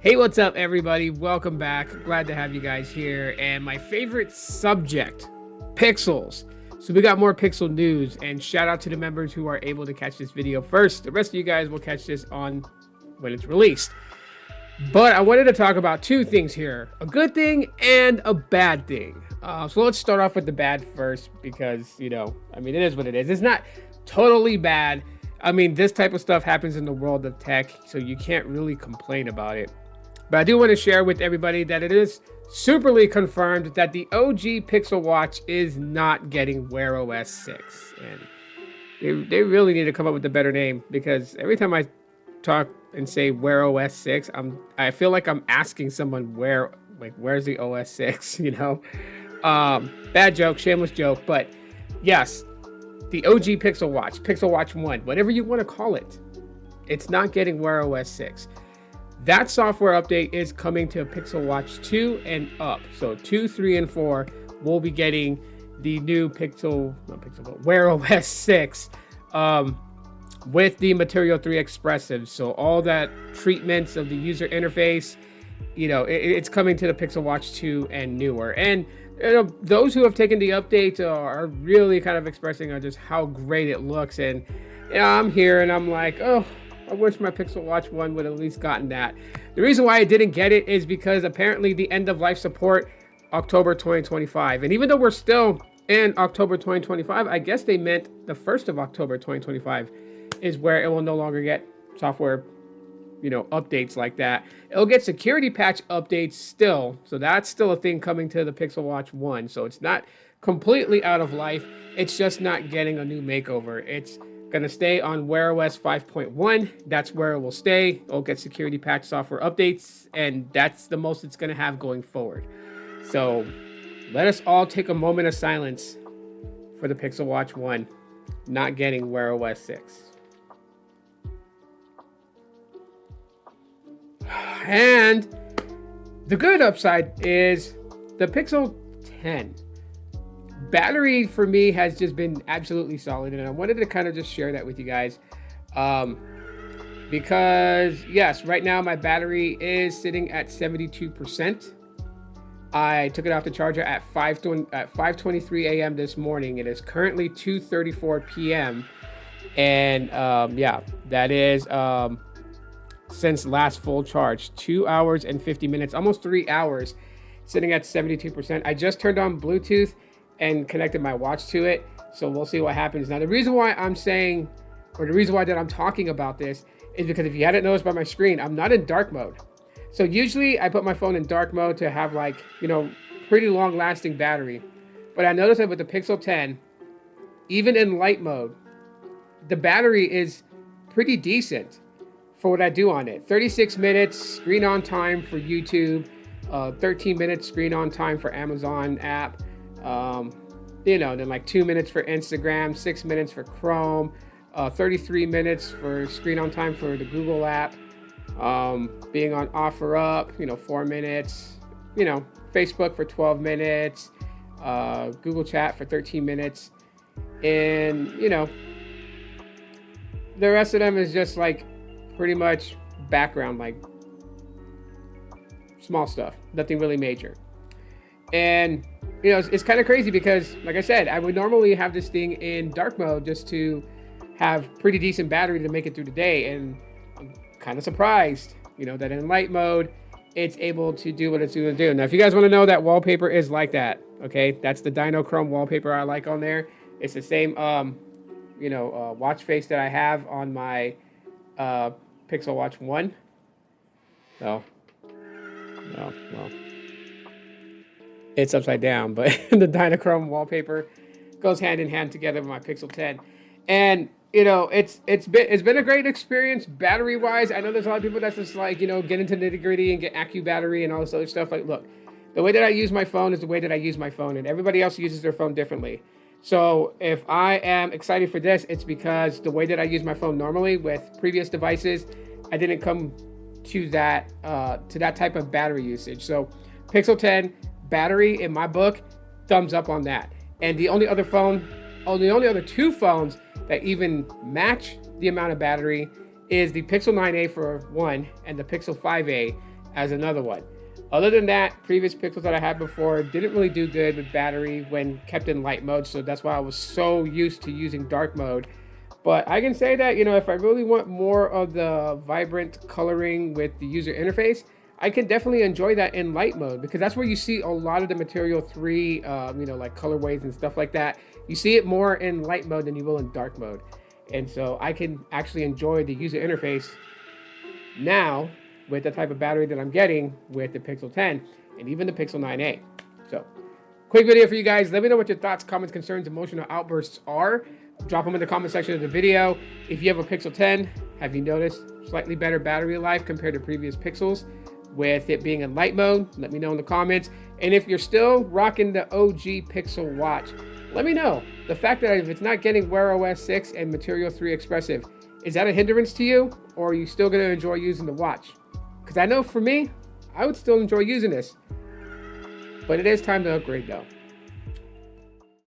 Hey, what's up, everybody? Welcome back. Glad to have you guys here. And my favorite subject, pixels. So we got more pixel news, and shout out to the members who are able to catch this video first. The rest of you guys will catch this on when it's released. But I wanted to talk about two things here, a good thing and a bad thing. So let's start off with the bad first because, it is what it is. It's not totally bad. I mean, this type of stuff happens in the world of tech, so you can't really complain about it. But I do want to share with everybody that it is superly confirmed that the OG Pixel Watch is not getting Wear OS 6. And they really need to come up with a better name, because every time I talk and say Wear OS 6, I feel like I'm asking someone where's the OS 6, Bad joke, shameless joke, but yes, the OG Pixel Watch 1, whatever you want to call it, it's not getting Wear OS 6. That software update is coming to Pixel Watch 2 and up. So 2, 3, and 4 will be getting the new Wear OS 6 with the Material 3 Expressive. So all that treatments of the user interface, it's coming to the Pixel Watch 2 and newer. And those who have taken the update are really kind of expressing on just how great it looks. And I'm here and I'm like, oh, I wish my Pixel Watch 1 would have at least gotten that. The reason why I didn't get it is because apparently the end of life support, October 2025. And even though we're still in October 2025, I guess they meant the 1st of October 2025 is where it will no longer get software, updates like that. It'll get security patch updates still. So that's still a thing coming to the Pixel Watch 1. So it's not completely out of life. It's just not getting a new makeover. It's going to stay on Wear OS 5.1. That's where it will stay. It'll get security patch software updates, and that's the most it's going to have going forward. So let us all take a moment of silence for the Pixel Watch 1 not getting Wear OS 6. And the good upside is the Pixel 10. Battery for me has just been absolutely solid, and I wanted to kind of just share that with you guys, because yes, right now my battery is sitting at 72%. I took it off the charger at 5:23 a.m. this morning. It is currently 2:34 p.m. and that is since last full charge, 2 hours and 50 minutes, almost 3 hours, sitting at 72%. I just turned on Bluetooth and connected my watch to it, so we'll see what happens. Now, the reason why I'm talking about this is because if you hadn't noticed by my screen, I'm not in dark mode. So usually I put my phone in dark mode to have pretty long lasting battery. But I noticed that with the Pixel 10, even in light mode, the battery is pretty decent for what I do on it. 36 minutes screen on time for YouTube, 13 minutes screen on time for Amazon app, then like 2 minutes for Instagram, 6 minutes for Chrome, 33 minutes for screen on time for the Google app, being on OfferUp, 4 minutes, Facebook for 12 minutes, Google Chat for 13 minutes, and the rest of them is just like pretty much background, like small stuff, nothing really major. And it's kind of crazy because, like I said, I would normally have this thing in dark mode just to have pretty decent battery to make it through the day, and I'm kind of surprised that in light mode it's able to do what it's going to do. Now, if you guys want to know, that wallpaper is like that. Okay, that's the Dinochrome wallpaper I like on there. It's the same watch face that I have on my Pixel Watch 1. Well, it's upside down, but the Dinochrome wallpaper goes hand in hand together with my Pixel 10. And it's been a great experience battery wise. I know there's a lot of people that's just like, get into nitty gritty and get Accu battery and all this other stuff. Like, look, the way that I use my phone is the way that I use my phone, and everybody else uses their phone differently. So if I am excited for this, it's because the way that I use my phone normally with previous devices, I didn't come to that type of battery usage. So Pixel 10 battery in my book, thumbs up on that. And the only other two phones that even match the amount of battery is the Pixel 9a for one and the Pixel 5a as another one. Other than that, previous Pixels that I had before didn't really do good with battery when kept in light mode, so that's why I was so used to using dark mode. But I can say that, you know, if I really want more of the vibrant coloring with the user interface, I can definitely enjoy that in light mode, because that's where you see a lot of the Material 3, you know, like colorways and stuff like that. You see it more in light mode than you will in dark mode. And so I can actually enjoy the user interface now with the type of battery that I'm getting with the Pixel 10 and even the Pixel 9a. So, quick video for you guys. Let me know what your thoughts, comments, concerns, emotional outbursts are. Drop them in the comment section of the video. If you have a Pixel 10, have you noticed slightly better battery life compared to previous Pixels with it being in light mode? Let me know in the comments. And if you're still rocking the OG Pixel watch, let me know. The fact that if it's not getting Wear OS 6 and Material 3 Expressive, is that a hindrance to you, or are you still going to enjoy using the watch? Because I know for me, I would still enjoy using this. But it is time to upgrade though.